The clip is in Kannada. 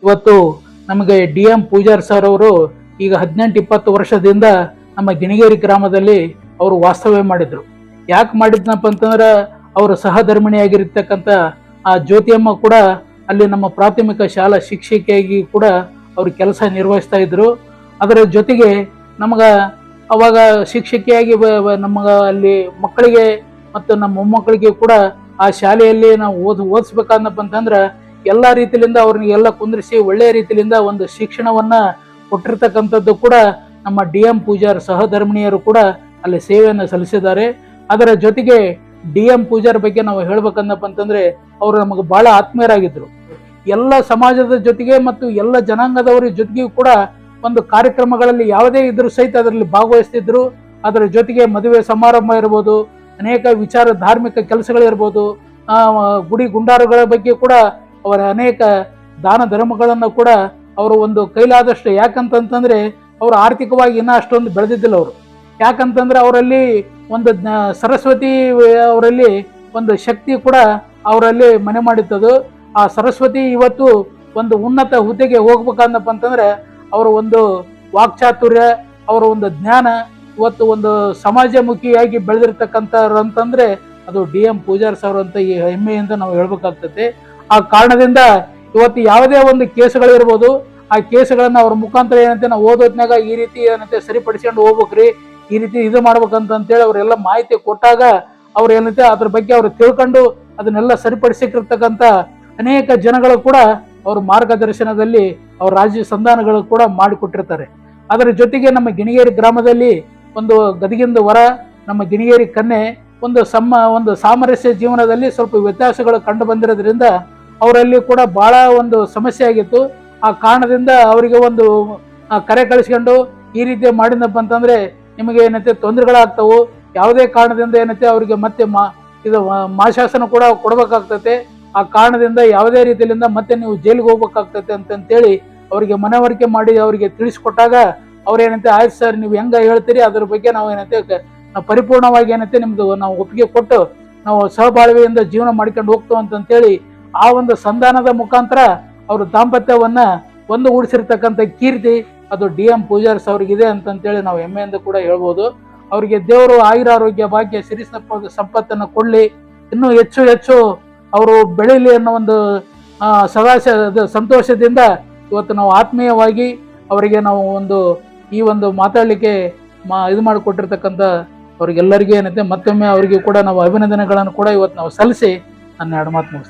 ಇವತ್ತು ನಮಗೆ ಡಿ ಎಂ ಪೂಜಾರ್ ಸರ್ ಅವರು ಈಗ 18-20 ವರ್ಷದಿಂದ ನಮ್ಮ ಗಿಣಿಗೇರಿ ಗ್ರಾಮದಲ್ಲಿ ಅವರು ವಾಸ್ತವ್ಯ ಮಾಡಿದ್ರು. ಯಾಕೆ ಮಾಡಿದ್ನಪ್ಪ ಅಂತಂದ್ರೆ ಅವರು ಸಹಧರ್ಮಿಣಿಯಾಗಿರ್ತಕ್ಕಂಥ ಆ ಜ್ಯೋತಿಯಮ್ಮ ಕೂಡ ಅಲ್ಲಿ ನಮ್ಮ ಪ್ರಾಥಮಿಕ ಶಾಲಾ ಶಿಕ್ಷಕಿಯಾಗಿ ಕೂಡ ಅವರು ಕೆಲಸ ನಿರ್ವಹಿಸ್ತಾ ಇದ್ರು. ಅದರ ಜೊತೆಗೆ ನಮಗ ಅವಾಗ ಶಿಕ್ಷಕಿಯಾಗಿ ನಮಗ ಅಲ್ಲಿ ಮಕ್ಕಳಿಗೆ ಮತ್ತು ನಮ್ಮ ಮೊಮ್ಮಕ್ಕಳಿಗೆ ಕೂಡ ಆ ಶಾಲೆಯಲ್ಲಿ ನಾವು ಓದಿಸ್ಬೇಕಂದಪ್ಪ ಅಂತಂದ್ರೆ ಎಲ್ಲ ರೀತಿಯಿಂದ ಅವ್ರನ್ನೆಲ್ಲ ಕುಂದ್ರಿಸಿ ಒಳ್ಳೆಯ ರೀತಿಯಿಂದ ಒಂದು ಶಿಕ್ಷಣವನ್ನ ಕೊಟ್ಟಿರ್ತಕ್ಕಂಥದ್ದು ಕೂಡ ನಮ್ಮ ಡಿ ಎಂ ಪೂಜಾರ್ ಸಹಧರ್ಮಿಣಿಯರು ಕೂಡ ಅಲ್ಲಿ ಸೇವೆಯನ್ನು ಸಲ್ಲಿಸಿದ್ದಾರೆ. ಅದರ ಜೊತೆಗೆ ಡಿ ಎಂ ಪೂಜಾರ್ ಬಗ್ಗೆ ನಾವು ಹೇಳ್ಬೇಕಂದಪ್ಪ ಅಂತಂದ್ರೆ ಅವರು ನಮಗೆ ಬಹಳ ಆತ್ಮೀಯರಾಗಿದ್ರು. ಎಲ್ಲ ಸಮಾಜದ ಜೊತೆಗೆ ಮತ್ತು ಎಲ್ಲ ಜನಾಂಗದವರ ಜೊತೆಗೂ ಕೂಡ ಒಂದು ಕಾರ್ಯಕ್ರಮಗಳಲ್ಲಿ ಯಾವುದೇ ಇದ್ರೂ ಸಹಿತ ಅದರಲ್ಲಿ ಭಾಗವಹಿಸ್ತಿದ್ರು. ಅದರ ಜೊತೆಗೆ ಮದುವೆ ಸಮಾರಂಭ ಇರ್ಬೋದು, ಅನೇಕ ವಿಚಾರ ಧಾರ್ಮಿಕ ಕೆಲಸಗಳಿರ್ಬೋದು, ಗುಡಿ ಗುಂಡಾರುಗಳ ಬಗ್ಗೆ ಕೂಡ ಅವರ ಅನೇಕ ದಾನ ಧರ್ಮಗಳನ್ನು ಕೂಡ ಅವರು ಒಂದು ಕೈಲಾದಷ್ಟು, ಯಾಕಂತಂದ್ರೆ ಅವರು ಆರ್ಥಿಕವಾಗಿ ಇನ್ನೂ ಅಷ್ಟೊಂದು ಬೆಳೆದಿದ್ದಿಲ್ಲ ಅವರು. ಯಾಕಂತಂದ್ರೆ ಅವರಲ್ಲಿ ಒಂದು ಸರಸ್ವತಿ ಅವರಲ್ಲಿ ಒಂದು ಶಕ್ತಿ ಕೂಡ ಅವರಲ್ಲಿ ಮನೆ ಮಾಡಿತ್ತದು. ಆ ಸರಸ್ವತಿ ಇವತ್ತು ಒಂದು ಉನ್ನತ ಹುದ್ದೆಗೆ ಹೋಗ್ಬೇಕಂದಪ್ಪ ಅಂತಂದ್ರೆ ಅವರ ಒಂದು ವಾಕ್ಚಾತುರ್ಯ, ಅವರ ಒಂದು ಜ್ಞಾನ ಇವತ್ತು ಒಂದು ಸಮಾಜಮುಖಿಯಾಗಿ ಬೆಳೆದಿರ್ತಕ್ಕಂಥವ್ರು ಅಂತಂದ್ರೆ ಅದು ಡಿ ಎಂ ಪೂಜಾರ್ ಸರ್ ಅಂತ ಈ ಹೆಮ್ಮೆಯಿಂದ ನಾವು ಹೇಳ್ಬೇಕಾಗ್ತದೆ. ಆ ಕಾರಣದಿಂದ ಇವತ್ತು ಯಾವುದೇ ಒಂದು ಕೇಸುಗಳಿರ್ಬೋದು, ಆ ಕೇಸುಗಳನ್ನ ಅವ್ರ ಮುಖಾಂತರ ಏನಂತೆ ನಾವು ಓದೋದ್ನಾಗ ಈ ರೀತಿ ಏನಂತೆ ಸರಿಪಡಿಸ್ಕೊಂಡು ಹೋಗ್ಬೇಕ್ರಿ, ಈ ರೀತಿ ಇದು ಮಾಡ್ಬೇಕಂತೇಳಿ ಅವರೆಲ್ಲ ಮಾಹಿತಿ ಕೊಟ್ಟಾಗ ಅವ್ರು ಏನಂತೆ ಅದ್ರ ಬಗ್ಗೆ ಅವ್ರು ತಿಳ್ಕೊಂಡು ಅದನ್ನೆಲ್ಲ ಸರಿಪಡಿಸಿರ್ತಕ್ಕಂಥ ಅನೇಕ ಜನಗಳು ಕೂಡ ಅವ್ರ ಮಾರ್ಗದರ್ಶನದಲ್ಲಿ ಅವ್ರ ರಾಜ್ಯ ಸಂಧಾನಗಳು ಕೂಡ ಮಾಡಿಕೊಟ್ಟಿರ್ತಾರೆ. ಅದರ ಜೊತೆಗೆ ನಮ್ಮ ಗಿಣಿಗೇರಿ ಗ್ರಾಮದಲ್ಲಿ ಒಂದು ಗದಗಿಂದ ಹೊರ ನಮ್ಮ ಗಿಣಿಗೇರಿ ಕನ್ಯೆ ಒಂದು ಸಾಮರಸ್ಯ ಜೀವನದಲ್ಲಿ ಸ್ವಲ್ಪ ವ್ಯತ್ಯಾಸಗಳು ಕಂಡು ಬಂದಿರೋದ್ರಿಂದ ಅವರಲ್ಲಿ ಕೂಡ ಬಹಳ ಒಂದು ಸಮಸ್ಯೆ ಆಗಿತ್ತು. ಆ ಕಾರಣದಿಂದ ಅವರಿಗೆ ಒಂದು ಕರೆ ಕಳಿಸ್ಕೊಂಡು ಈ ರೀತಿ ಮಾಡಿದಪ್ಪ ಅಂತಂದ್ರೆ ನಿಮಗೆ ಏನೈತೆ ತೊಂದರೆಗಳಾಗ್ತವು, ಯಾವುದೇ ಕಾರಣದಿಂದ ಏನೈತೆ ಅವರಿಗೆ ಮತ್ತೆ ಇದು ಮಾಶಾಸನ ಕೂಡ ಕೊಡ್ಬೇಕಾಗ್ತತೆ. ಆ ಕಾರಣದಿಂದ ಯಾವುದೇ ರೀತಿಯಿಂದ ಮತ್ತೆ ನೀವು ಜೈಲಿಗೆ ಹೋಗ್ಬೇಕಾಗ್ತತೆ ಅಂತೇಳಿ ಅವರಿಗೆ ಮನವರಿಕೆ ಮಾಡಿ ಅವರಿಗೆ ತಿಳಿಸ್ಕೊಟ್ಟಾಗ ಅವ್ರೇನಂತೆ ಆಯ್ತು ಸರ್ ನೀವು ಹೆಂಗ ಹೇಳ್ತೀರಿ ಅದ್ರ ಬಗ್ಗೆ ನಾವು ಏನಂತೆ ನಾವು ಪರಿಪೂರ್ಣವಾಗಿ ಏನೈತೆ ನಿಮ್ದು ನಾವು ಒಪ್ಪಿಗೆ ಕೊಟ್ಟು ನಾವು ಸಹಬಾಳ್ವೆಯಿಂದ ಜೀವನ ಮಾಡ್ಕೊಂಡು ಹೋಗ್ತೇವೆ ಅಂತೇಳಿ ಆ ಒಂದು ಸಂಧಾನದ ಮುಖಾಂತರ ಅವರು ದಾಂಪತ್ಯವನ್ನ ಒಂದುಗೂಡಿಸಿರ್ತಕ್ಕಂಥ ಕೀರ್ತಿ ಅದು ಡಿ ಎಂ ಪೂಜಾರ್ಸ್ ಅವ್ರಿಗಿದೆ ಅಂತೇಳಿ ನಾವು ಹೆಮ್ಮೆಯಿಂದ ಕೂಡ ಹೇಳ್ಬೋದು. ಅವರಿಗೆ ದೇವರು ಆಯುರಾರೋಗ್ಯ ಭಾಗ್ಯ ಸಿರಿ ಸಂಪತ್ತನ್ನು ಕೊಡ್ಲಿ, ಇನ್ನೂ ಹೆಚ್ಚು ಹೆಚ್ಚು ಅವರು ಬೆಳೀಲಿ ಅನ್ನೋ ಒಂದು ಸಂತೋಷದಿಂದ ಇವತ್ತು ನಾವು ಆತ್ಮೀಯವಾಗಿ ಅವರಿಗೆ ನಾವು ಈ ಒಂದು ಮಾತಾಡಲಿಕ್ಕೆ ಇದು ಮಾಡಿಕೊಟ್ಟಿರ್ತಕ್ಕಂಥ ಅವ್ರಿಗೆಲ್ಲರಿಗೂ ಏನೈತೆ ಮತ್ತೊಮ್ಮೆ ಅವರಿಗೆ ಕೂಡ ನಾವು ಅಭಿನಂದನೆಗಳನ್ನು ಕೂಡ ಇವತ್ತು ನಾವು ಸಲ್ಲಿಸಿ ನನ್ನ ಎರಡು ಮಾತು ಮುಗಿಸ್ತೀವಿ.